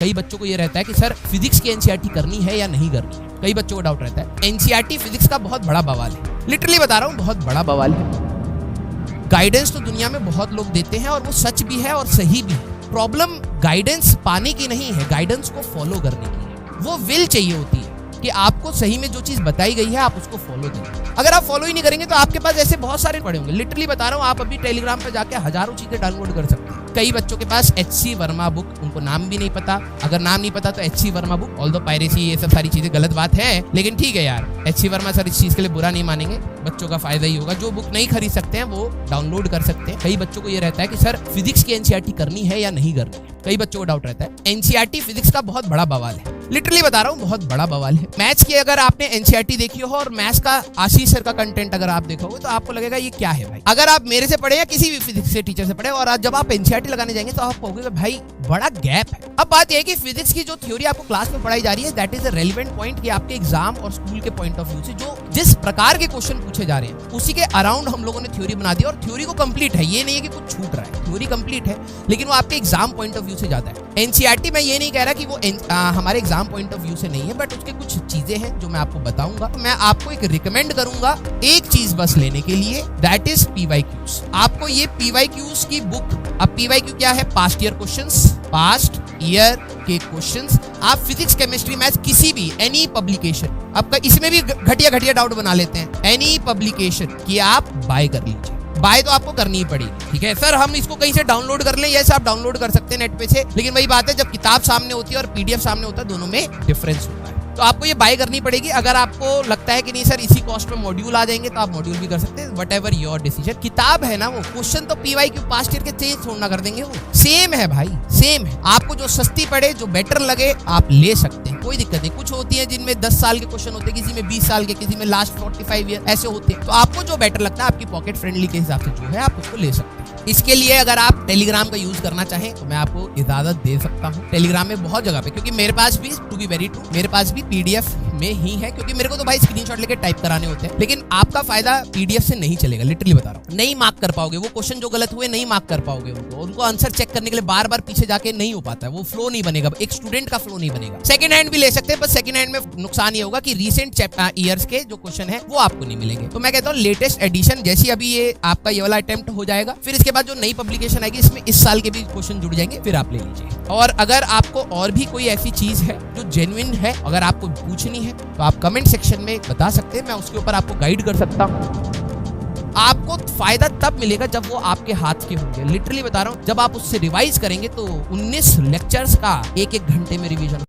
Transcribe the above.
कई बच्चों को ये रहता है कि सर फिजिक्स की एनसीईआरटी करनी है या नहीं करनी है। कई बच्चों को डाउट रहता है। एनसीईआरटी फिजिक्स का बहुत बड़ा बवाल है, लिटरली बता रहा हूँ, बहुत बड़ा बवाल है। गाइडेंस तो दुनिया में बहुत लोग देते हैं और वो सच भी है और सही भी है। प्रॉब्लम गाइडेंस पाने की नहीं है, गाइडेंस को फॉलो करने की है। वो विल चाहिए होती है कि आपको सही में जो चीज बताई गई है आप उसको फॉलो करें। अगर आप फॉलो ही नहीं करेंगे तो आपके पास ऐसे बहुत सारे पड़े होंगे। लिटरली बता रहा हूँ, आप अभी टेलीग्राम पे जाके हजारों चीजें डाउनलोड कर सकते हैं। कई बच्चों के पास HC वर्मा बुक, उनको नाम भी नहीं पता। अगर नाम नहीं पता तो HC Verma book, although piracy ये सब सारी चीजें गलत बात है, लेकिन ठीक है यार, HC वर्मा सर इस चीज के लिए बुरा नहीं मानेंगे, बच्चों का फायदा ही होगा। जो बुक नहीं खरीद सकते हैं वो डाउनलोड कर सकते हैं। कई बच्चों को ये रहता है कि सर फिजिक्स की एनसीईआरटी करनी है या नहीं करनी है। कई बच्चों को डाउट रहता है। एनसीईआरटी फिजिक्स का बहुत बड़ा बवाल है, लिटरली बता रहा हूँ, बहुत बड़ा बवाल है। मैथ्स की अगर आपने एनसीईआरटी देखी हो और मैथ्स का आशीष सर का कंटेंट अगर आप देखोगे तो आपको लगेगा ये क्या है भाई। अगर आप मेरे से पढ़े या किसी भी फिजिक्स के टीचर से पढ़े और आज जब आप एनसीईआरटी लगाने जाएंगे तो आप कहोगे भाई बड़ा गैप है। अब बात यह है कि फिजिक्स की जो थ्योरी आपको क्लास में पढ़ाई जा रही है that is a relevant point कि आपके एग्जाम और स्कूल के पॉइंट ऑफ व्यू से जो जिस प्रकार के क्वेश्चन पूछे जा रहे हैं उसी के अराउंड हम लोगों ने थ्योरी बना दी। और थ्योरी को कंप्लीट है, ये नहीं है कि कुछ छूट रहा है, थ्योरी कंप्लीट है, लेकिन वो आपके एग्जाम पॉइंट ऑफ व्यू से जाता है। एनसीईआरटी मैं ये नहीं कह रहा कि वो हमारे एग्जाम पॉइंट ऑफ व्यू से नहीं है, बट उसके कुछ चीजें हैं जो मैं आपको बताऊंगा। तो मैं आपको एक रिकमेंड करूंगा एक चीज बस लेने के लिए, दैट इज PYQs। आपको ये PYQs की बुक, अब PYQ क्या है? Past year questions, past year के क्वेश्चंस। आप फिजिक्स, केमिस्ट्री, मैथ्स किसी भी एनी पब्लिकेशन, आपका इसमें भी घटिया डाउट बना लेते हैं, एनी पब्लिकेशन की आप बाय कर लीजिए। बाय तो आपको करनी ही पड़ेगी, ठीक है सर। हम इसको कहीं से डाउनलोड कर लें, यस आप डाउनलोड कर सकते हैं नेट पे से, लेकिन वही बात है जब किताब सामने होती है और PDF सामने होता है, दोनों में डिफरेंस होता है। तो आपको ये बाय करनी पड़ेगी। अगर आपको लगता है कि नहीं सर इसी कॉस्ट में मॉड्यूल आ जाएंगे तो आप मॉड्यूल भी कर सकते हैं, वट एवर योर डिसीजन। किताब है ना, वो क्वेश्चन तो PYQ पास्ट ईयर के चेंज थोड़ा कर देंगे, वो सेम है भाई, सेम है। आपको जो सस्ती पड़े, जो बेटर लगे, आप ले सकते हैं, कोई दिक्कत नहीं। कुछ होती है जिनमें 10 साल के क्वेश्चन होते हैं, किसी में 20 साल के, किसी में लास्ट 45 ईयर ऐसे होते हैं। तो आपको जो बेटर लगता है, आपकी पॉकेट फ्रेंडली के हिसाब से जो है आप उसको ले सकते हैं। इसके लिए अगर आप टेलीग्राम का यूज करना चाहें तो मैं आपको इजाजत दे सकता हूं। टेलीग्राम में बहुत जगह पे, क्योंकि मेरे पास भी टू बी वेरी ट्रू, मेरे पास भी PDF में ही है, क्योंकि मेरे को तो भाई स्क्रीनशॉट लेके टाइप कराने होते हैं। लेकिन आपका फायदा PDF से नहीं चलेगा, लिटरली बता रहा हूं। नहीं मार्क कर पाओगे वो क्वेश्चन जो गलत हुए, नहीं मार्क कर पाओगे उनको आंसर चेक करने के लिए बार बार पीछे जाके नहीं हो पाता है, वो फ्लो नहीं बनेगा, एक स्टूडेंट का फ्लो नहीं बनेगा। सेकंड हैंड भी ले सकते हैं, बस सेकंड हैंड में नुकसान ये होगा कि रीसेंट ईयर्स के जो क्वेश्चन है वो आपको नहीं मिलेंगे। तो मैं कहता हूँ लेटेस्ट एडिशन, जैसी अभी ये आपका ये वाला अटेम्प्ट हो जाएगा, फिर इसके बाद जो नई पब्लिकेशन आएगी इसमें इस साल के भी क्वेश्चन जुड़ जाएंगे, फिर आप ले लीजिए। और अगर आपको और भी कोई ऐसी चीज है जो जेन्युइन है, अगर आपको पूछनी है तो आप कमेंट सेक्शन में बता सकते हैं, मैं उसके ऊपर आपको गाइड कर सकता हूँ। आपको फायदा तब मिलेगा जब वो आपके हाथ के होंगे, लिटरली बता रहा हूँ। जब आप उससे रिवाइज करेंगे तो 19 लेक्चर्स का 1-1 घंटे में रिवीजन